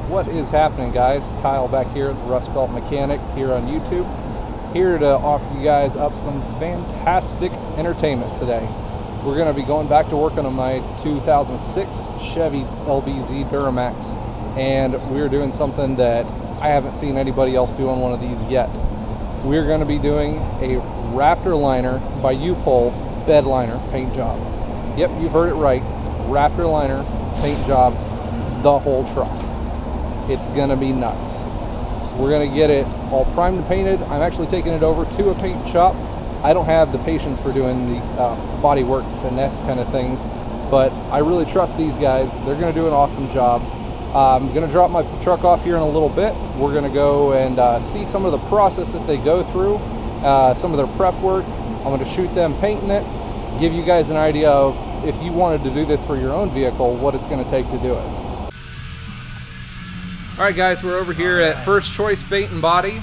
What is happening, guys? Kyle back here at the Rust Belt Mechanic here on YouTube, here to offer you guys up some fantastic entertainment today. We're going to be going back to working on my 2006 Chevy LBZ Duramax, and we're doing something that I haven't seen anybody else do on one of these yet. We're going to be doing a Raptor liner by U-Pole Bedliner Paint Job. Yep, you've heard it right. Raptor liner paint job, the whole truck. It's gonna be nuts. We're gonna get it all primed and painted. I'm actually taking it over to a paint shop. I don't have the patience for doing the body work finesse kind of things, but I really trust these guys. They're gonna do an awesome job. I'm gonna drop my truck off here in a little bit. We're gonna go and see some of the process that they go through, some of their prep work. I'm gonna shoot them painting it, give you guys an idea of, if you wanted to do this for your own vehicle, what it's gonna take to do it. All right, guys, we're over here at First Choice Paint and Body.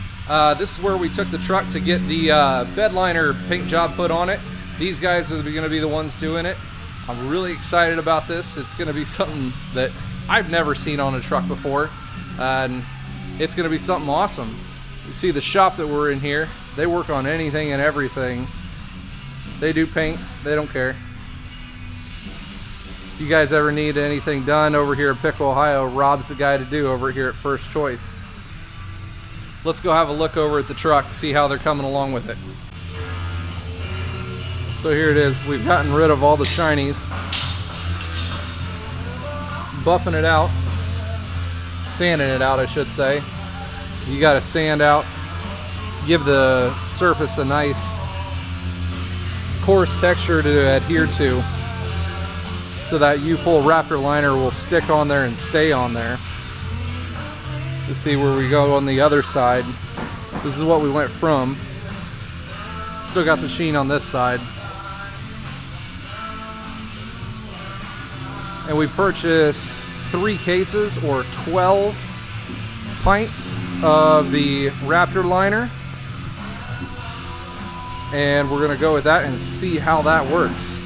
This is where we took the truck to get the Bedliner paint job put on it. These guys are going to be the ones doing it. I'm really excited about this. It's going to be something that I've never seen on a truck before, and it's going to be something awesome. You see the shop that we're in here, they work on anything and everything. They do paint, they don't care. If you guys ever need anything done over here in Pickle, Ohio, Rob's the guy to do over here at First Choice. Let's go have a look over at the truck, see how they're coming along with it. So here it is. We've gotten rid of all the shinies. Buffing it out. Sanding it out, I should say. You got to sand out. Give the surface a nice coarse texture to adhere to, so that U-Pole Raptor liner will stick on there and stay on there. Let's see where we go on the other side. This is what we went from. Still got the sheen on this side. And we purchased 3 cases or 12 pints of the Raptor liner. And we're gonna go with that and see how that works.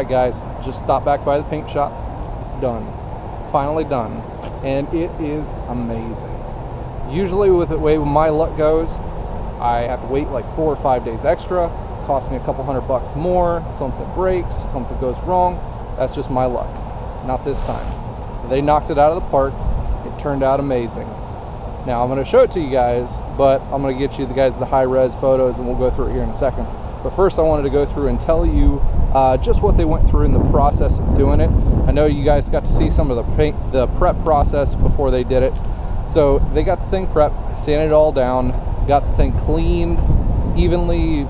right guys, just stop back by the paint shop. It's done. It's finally done, and it is amazing. Usually with the way my luck goes, I have to wait like 4 or 5 days extra. Cost me a couple $100 more. Something breaks, something goes wrong. That's just my luck. Not this time. They knocked it out of the park. It turned out amazing. Now I'm going to show it to you guys, but I'm going to get you the high-res photos, and we'll go through it here in a second. But first I wanted to go through and tell you just what they went through in the process of doing it. I know you guys got to see some of the prep process before they did it. So they got the thing prepped, sanded it all down, got the thing cleaned, evenly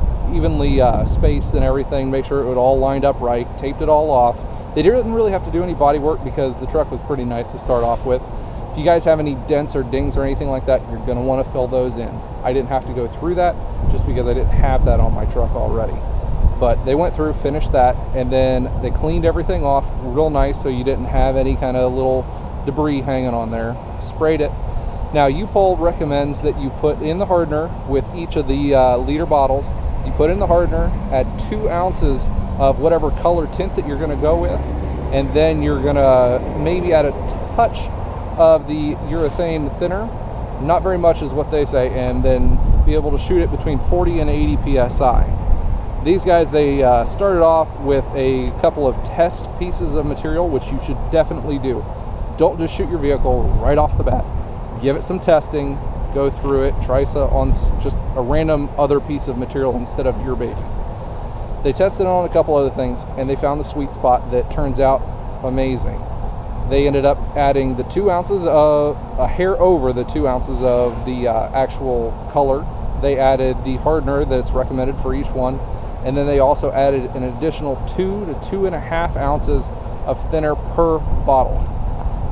spaced and everything, make sure it would all lined up right, taped it all off. They didn't really have to do any body work because the truck was pretty nice to start off with. If you guys have any dents or dings or anything like that, you're going to want to fill those in. I didn't have to go through that just because I didn't have that on my truck already. But they went through, finished that, and then they cleaned everything off real nice so you didn't have any kind of little debris hanging on there. Sprayed it. Now U-Pol recommends that you put in the hardener with each of the liter bottles. You put in the hardener, add 2 ounces of whatever color tint that you're going to go with, and then you're going to maybe add a touch of the urethane thinner, not very much is what they say, and then be able to shoot it between 40 and 80 psi. These guys, they started off with a couple of test pieces of material, which you should definitely do. Don't just shoot your vehicle right off the bat. Give it some testing, go through it, try on just a random other piece of material instead of your baby. They tested on a couple other things, and they found the sweet spot that turns out amazing. They ended up adding the 2 ounces of a hair over the 2 ounces of the actual color. They added the hardener that's recommended for each one, and then they also added an additional 2 to 2.5 ounces of thinner per bottle.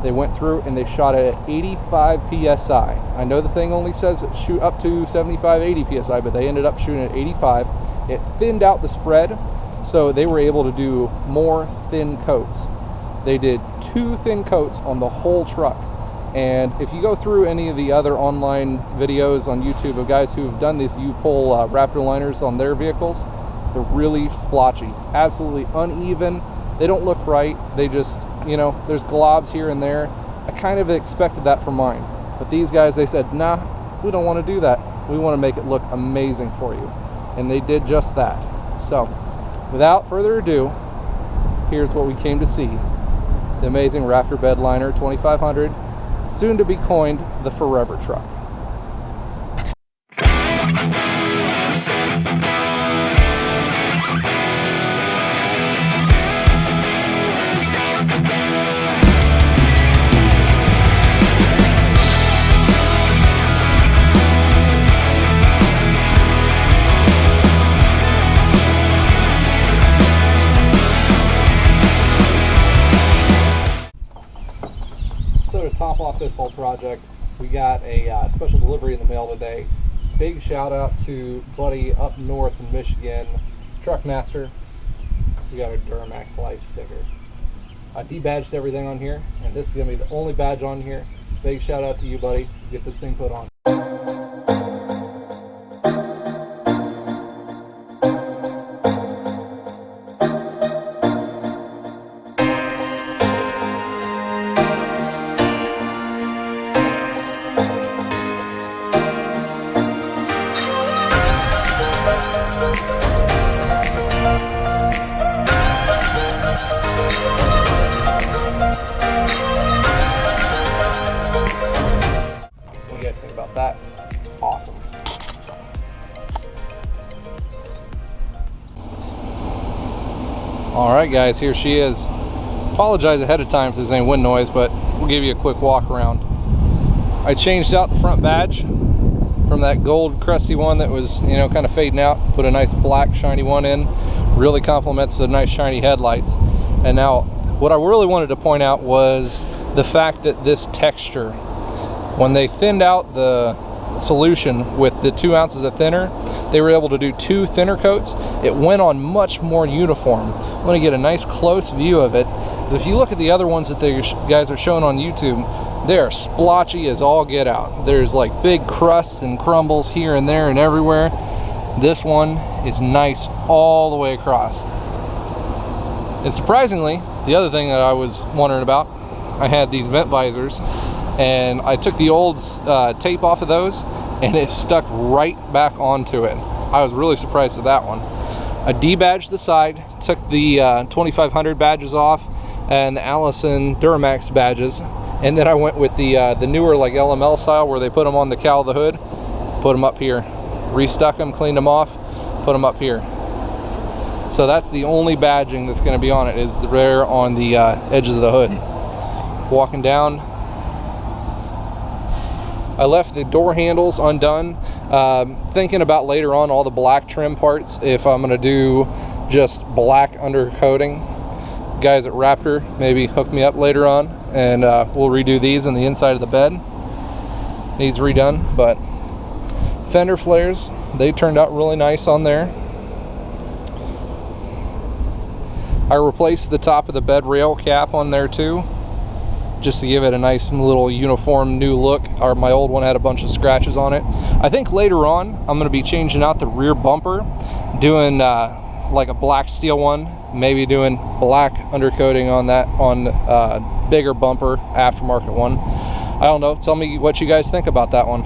They went through and they shot it at 85 psi. I know the thing only says shoot up to 75, 80 psi, but they ended up shooting at 85. It thinned out the spread, so they were able to do more thin coats. They did 2 thin coats on the whole truck. And if you go through any of the other online videos on YouTube of guys who've done these U-Pol Raptor liners on their vehicles, they're really splotchy, absolutely uneven. They don't look right. They just, you know, there's globs here and there. I kind of expected that from mine. But these guys, they said, nah, we don't want to do that. We want to make it look amazing for you. And they did just that. So, without further ado, here's what we came to see. The amazing Raptor Bedliner 2500, soon to be coined the Forever Truck. So to top off this whole project, we got a special delivery in the mail today. Big shout out to buddy up north in Michigan, Truckmaster. We got our Duramax Life sticker. I debadged everything on here, and this is going to be the only badge on here. Big shout out to you, buddy. Get this thing put on. What do you guys think about that? Awesome. Alright guys, here she is. Apologize ahead of time if there's any wind noise, but we'll give you a quick walk around. I changed out the front badge from that gold crusty one that was, you know, kind of fading out. Put a nice black shiny one in. Really complements the nice shiny headlights. And now, what I really wanted to point out was the fact that this texture, when they thinned out the solution with the 2 ounces of thinner, they were able to do 2 thinner coats. It went on much more uniform. I'm going to get a nice close view of it. If you look at the other ones that the guys are showing on YouTube, they are splotchy as all get out. There's like big crusts and crumbles here and there and everywhere. This one is nice all the way across. And surprisingly, the other thing that I was wondering about, I had these vent visors, and I took the old tape off of those, and it stuck right back onto it. I was really surprised at that one. I debadged the side, took the 2500 badges off, and the Allison Duramax badges, and then I went with the newer like LML style where they put them on the cowl of the hood, put them up here, restuck them, cleaned them off, put them up here. So that's the only badging that's going to be on it, is there on the edge of the hood. Walking down, I left the door handles undone, thinking about later on all the black trim parts, if I'm going to do just black undercoating. Guys at Raptor maybe hook me up later on, and we'll redo these in the inside of the bed. Needs redone, but fender flares, they turned out really nice on there. I replaced the top of the bed rail cap on there too, just to give it a nice little uniform new look. My old one had a bunch of scratches on it. I think later on I'm going to be changing out the rear bumper, doing like a black steel one, maybe doing black undercoating on that, on bigger bumper aftermarket one. I don't know, tell me what you guys think about that one.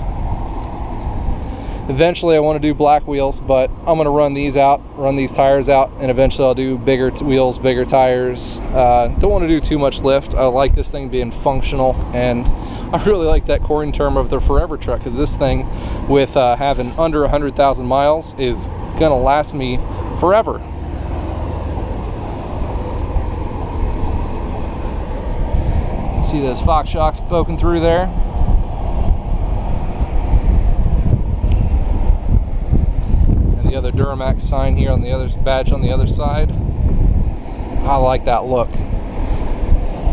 Eventually I want to do black wheels, but I'm going to run these out, run these tires out, and eventually I'll do bigger wheels, bigger tires. Don't want to do too much lift. I like this thing being functional, and I really like that coring term of the Forever truck, because this thing, with having under 100,000 miles, is going to last me forever. See those Fox shocks poking through there. The other Duramax sign here on the other badge on the other side. I like that look.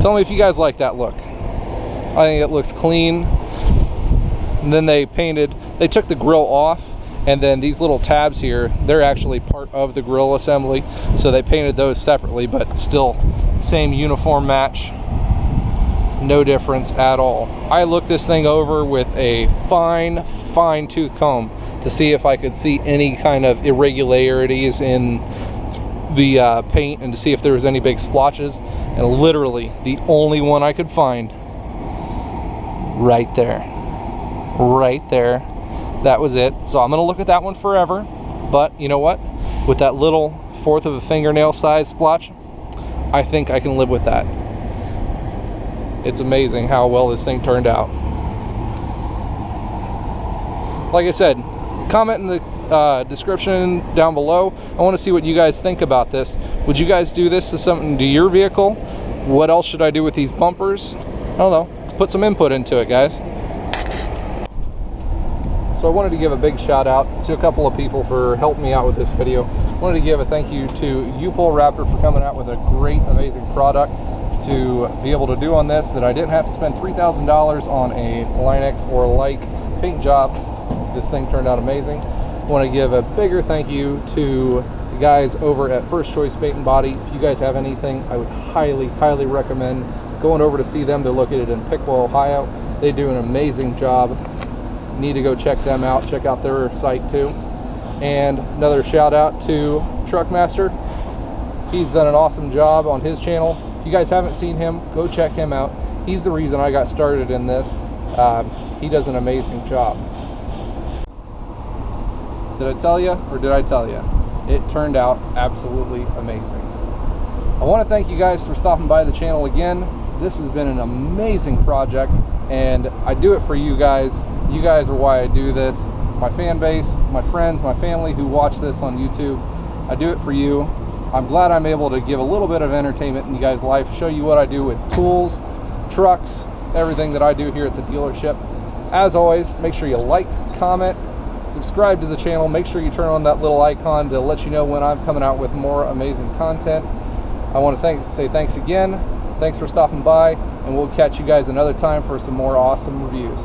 Tell me if you guys like that look. I think it looks clean. And then they took the grill off, and then these little tabs here, they're actually part of the grill assembly, so they painted those separately, but still same uniform match, no difference at all. I looked this thing over with a fine tooth comb to see if I could see any kind of irregularities in the paint, and to see if there was any big splotches, and literally the only one I could find, right there, that was it. So I'm gonna look at that one forever, but you know what, with that little 1/4 of a fingernail size splotch, I think I can live with that. It's amazing how well this thing turned out. Like I said, comment in the description down below. I want to see what you guys think about this. Would you guys do this to something to your vehicle? What else should I do with these bumpers? I don't know. Put some input into it, guys. So I wanted to give a big shout out to a couple of people for helping me out with this video. I wanted to give a thank you to U-Pull Raptor for coming out with a great, amazing product to be able to do on this, that I didn't have to spend $3,000 on a Line-X or like paint job. This thing turned out amazing. I want to give a bigger thank you to the guys over at First Choice Paint and Body. If you guys have anything, I would highly recommend going over to see them. They're located in Piqua, Ohio. They do an amazing job. You need to go check them out. Check out their site too. And another shout out to Truckmaster. He's done an awesome job on his channel. If you guys haven't seen him, go check him out. He's the reason I got started in this. He does an amazing job. Did I tell you, or did I tell you? It turned out absolutely amazing. I want to thank you guys for stopping by the channel again. This has been an amazing project, and I do it for you guys. You guys are why I do this. My fan base, my friends, my family who watch this on YouTube. I do it for you. I'm glad I'm able to give a little bit of entertainment in you guys' life, show you what I do with tools, trucks, everything that I do here at the dealership. As always, make sure you like, comment, subscribe to the channel. Make sure you turn on that little icon to let you know when I'm coming out with more amazing content. I want to say thanks again. Thanks for stopping by, and we'll catch you guys another time for some more awesome reviews.